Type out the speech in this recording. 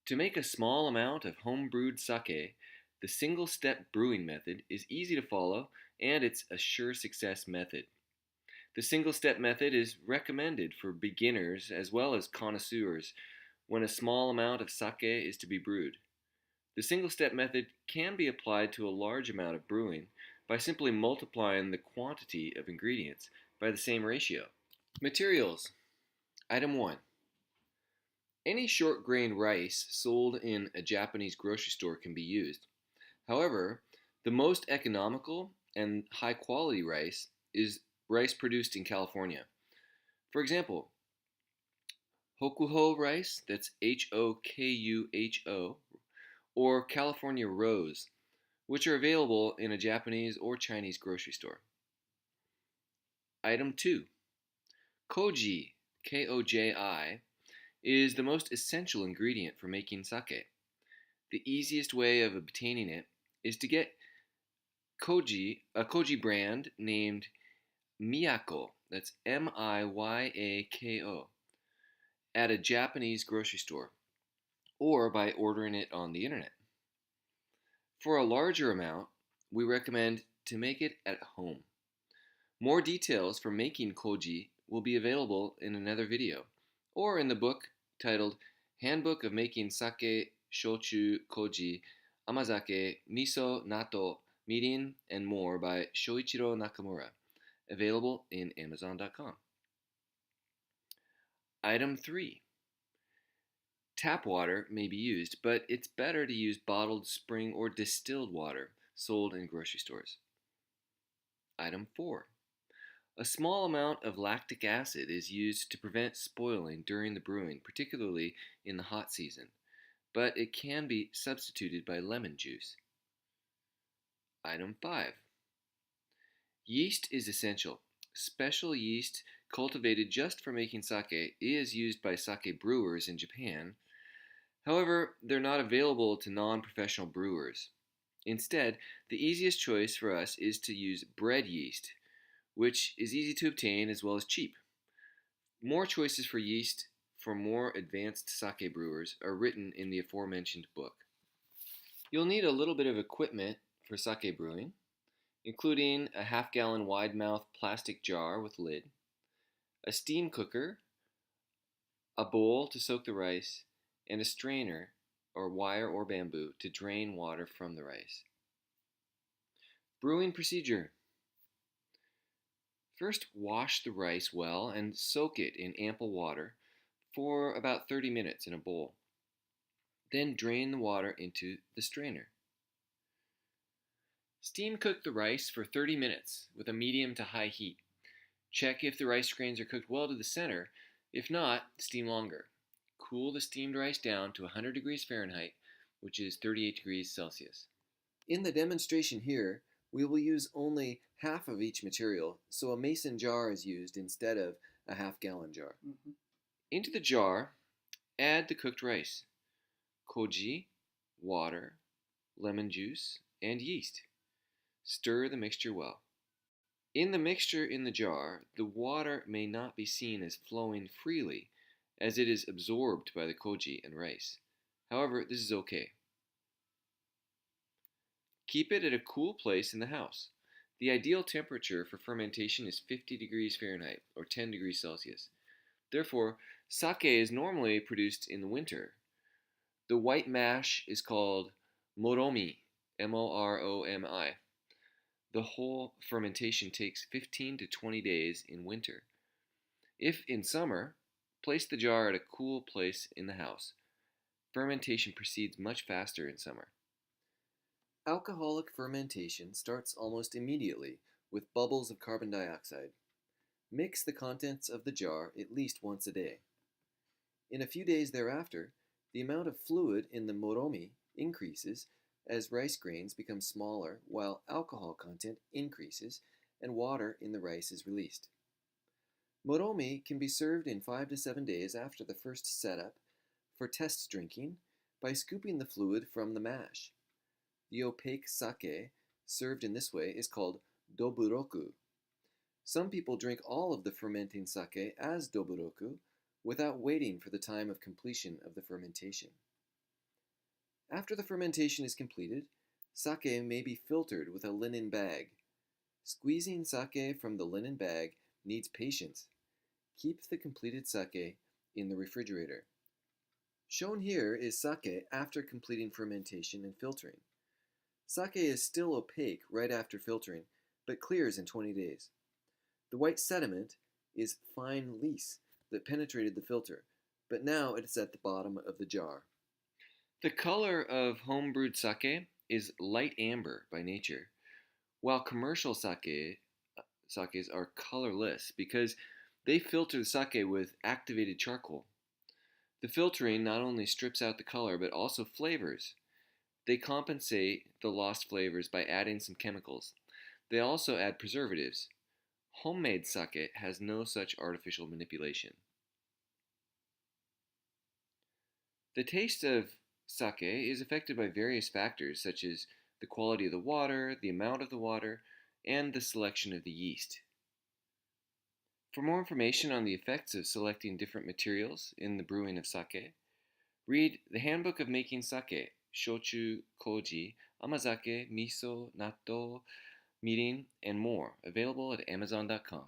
To make a small amount of home-brewed sake, the single-step brewing method is easy to follow and it's a sure success method. The single-step method is recommended for beginners as well as connoisseurs when a small amount of sake is to be brewed. The single-step method can be applied to a large amount of brewing by simply multiplying the quantity of ingredients by the same ratio. Materials. Item 1. Any short-grain rice sold in a Japanese grocery store can be used. However, the most economical and high-quality rice is rice produced in California. For example, Hokuho rice, that's Hokuho, or California Rose, which are available in a Japanese or Chinese grocery store. Item 2. Koji, Koji, is the most essential ingredient for making sake. The easiest way of obtaining it is to get a koji brand named Miyako, that's Miyako, at a Japanese grocery store, or by ordering it on the internet. For a larger amount, we recommend to make it at home. More details for making koji will be available in another video, or in the book titled Handbook of Making Sake, Shochu, Koji, Amazake, Miso, Natto, Mirin, and More by Shoichiro Nakamura, available in Amazon.com. Item 3. Tap water may be used, but it's better to use bottled spring or distilled water sold in grocery stores. Item 4. A small amount of lactic acid is used to prevent spoiling during the brewing, particularly in the hot season, but it can be substituted by lemon juice. Item 5. Yeast is essential. Special yeast cultivated just for making sake is used by sake brewers in Japan. However, they're not available to non-professional brewers. Instead, the easiest choice for us is to use bread yeast, which is easy to obtain as well as cheap. More choices for yeast for more advanced sake brewers are written in the aforementioned book. You'll need a little bit of equipment for sake brewing, including a half-gallon wide-mouth plastic jar with lid, a steam cooker, a bowl to soak the rice, and a strainer or wire or bamboo to drain water from the rice. Brewing procedure. First, wash the rice well and soak it in ample water for about 30 minutes in a bowl. Then drain the water into the strainer. Steam cook the rice for 30 minutes with a medium to high heat. Check if the rice grains are cooked well to the center. If not, steam longer. Cool the steamed rice down to 100 degrees Fahrenheit, which is 38 degrees Celsius. In the demonstration here, we will use only half of each material, so a mason jar is used instead of a half-gallon jar. Into the jar, add the cooked rice, koji, water, lemon juice, and yeast. Stir the mixture well. In the mixture in the jar, the water may not be seen as flowing freely, as it is absorbed by the koji and rice. However, this is okay. Keep it at a cool place in the house. The ideal temperature for fermentation is 50 degrees Fahrenheit, or 10 degrees Celsius. Therefore, sake is normally produced in the winter. The white mash is called moromi, M-O-R-O-M-I. The whole fermentation takes 15 to 20 days in winter. If in summer, place the jar at a cool place in the house. Fermentation proceeds much faster in summer. Alcoholic fermentation starts almost immediately with bubbles of carbon dioxide. Mix the contents of the jar at least once a day. In a few days thereafter, the amount of fluid in the moromi increases as rice grains become smaller while alcohol content increases and water in the rice is released. Moromi can be served in 5 to 7 days after the first setup for test drinking by scooping the fluid from the mash. The opaque sake served in this way is called doburoku. Some people drink all of the fermenting sake as doburoku without waiting for the time of completion of the fermentation. After the fermentation is completed, sake may be filtered with a linen bag. Squeezing sake from the linen bag needs patience. Keep the completed sake in the refrigerator. Shown here is sake after completing fermentation and filtering. Sake is still opaque right after filtering, but clears in 20 days. The white sediment is fine lees that penetrated the filter, but now it is at the bottom of the jar. The color of home-brewed sake is light amber by nature, while commercial sakes are colorless because they filter the sake with activated charcoal. The filtering not only strips out the color but also flavors. They compensate the lost flavors by adding some chemicals. They also add preservatives. Homemade sake has no such artificial manipulation. The taste of sake is affected by various factors such as the quality of the water, the amount of the water, and the selection of the yeast. For more information on the effects of selecting different materials in the brewing of sake, read The Handbook of Making Sake, Shochu, Koji, Amazake, Miso, Natto, Mirin, and more, available at Amazon.com.